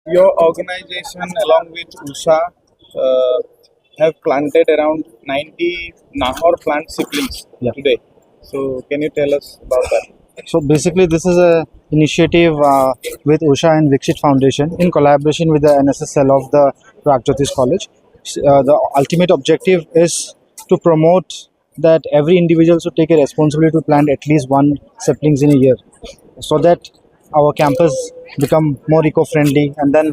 Your organization, along with USA, have planted around 90 Nahor plant saplings Yeah. today. So, can you tell us about that? So basically, this is a initiative with Usha and Vikshit Foundation in collaboration with the NSSL of the Pragjyotish College. The ultimate objective is to promote that every individual should take a responsibility to plant at least one saplings in a year, so that our campus become more eco-friendly, and then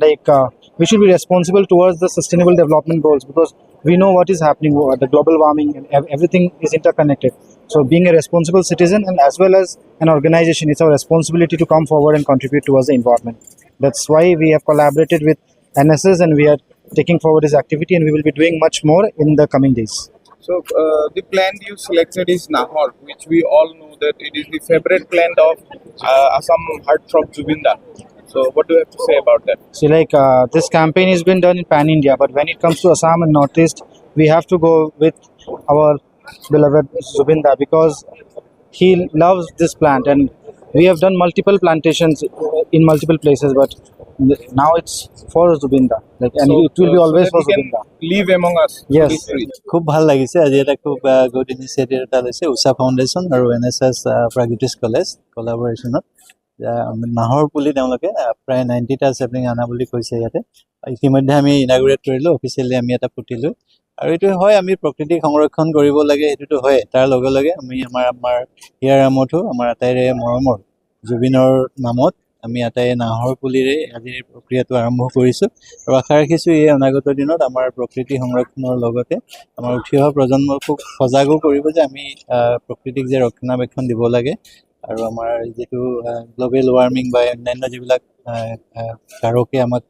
we should be responsible towards the sustainable development goals, because we know what is happening, the global warming and everything is interconnected. So being a responsible citizen and as well as an organization, it's our responsibility to come forward and contribute towards the environment. That's why we have collaborated with NSS and we are taking forward this activity, and we will be doing much more in the coming days. So, the plant you selected is Nahor, which we all know that it is the favorite plant of Assam heartthrob Jubinda. So, what do you have to say about that? So this campaign has been done in pan India, but when it comes to Assam and Northeast, we have to go with our beloved Zubinda, because he loves this plant, and we have done multiple plantations in multiple places, but now it's for Zubinda, and it will be always for that he can Zubinda. live among us. Yes. this tree. খুব ভাল লাগিছে আজি এটা খুব good initiative এটা লৈছে উষা foundation আৰু NSS Pragjyotish college কলাবৰেশ্যনত নাহৰ পুলি তেওঁলোকে প্ৰায় 90টা চেপলিং আনা বুলি কৈছে ইয়াতে ইতিমধ্যে আমি ইনাগুৰেট কৰিলোঁ অফিচিয়েলি আমি এটা পুতিলোঁ আৰু এইটো হয় আমি প্ৰকৃতিক সংৰক্ষণ কৰিব লাগে এইটোতো হয় তাৰ লগে লগে আমি আমাৰ হিয়াৰ আমঠো আমাৰ আটাইৰে মৰমৰ জুবিনৰ নামত আমি আটাই নাহৰ পুলিৰে আজিৰ প্ৰক্ৰিয়াটো আৰম্ভ কৰিছোঁ আৰু আশা ৰাখিছোঁ এই অনাগত দিনত আমাৰ প্ৰকৃতি সংৰক্ষণৰ লগতে আমাৰ উঠি অহা প্ৰজন্মকো সজাগো কৰিব যে আমি প্ৰকৃতিক যে ৰক্ষণাবেক্ষণ দিব লাগে আৰু আমাৰ যেটো গ্লোবেল ওয়াৰ্মিং বা অন্যান্য যিবিলাক কাৰকে আমাক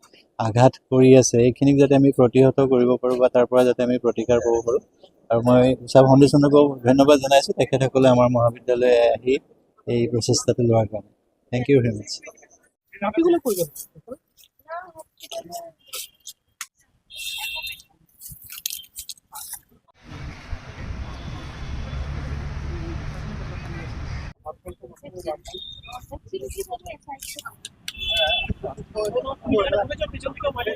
আঘাত কৰি আছে এইখিনিক যাতে আমি প্ৰতিহত কৰিব পাৰোঁ বা তাৰ পৰা যাতে আমি প্ৰতিকাৰ পাব পাৰোঁ আৰু মই উষা ফাউণ্ডেশ্যনকো ধন্যবাদ জনাইছোঁ তেখেতসকলে আমাৰ মহাবিদ্যালয়ে আহি এই প্ৰচেষ্টাটো লোৱাৰ কাৰণে থ্যাংক ইউ ভেৰি মাছ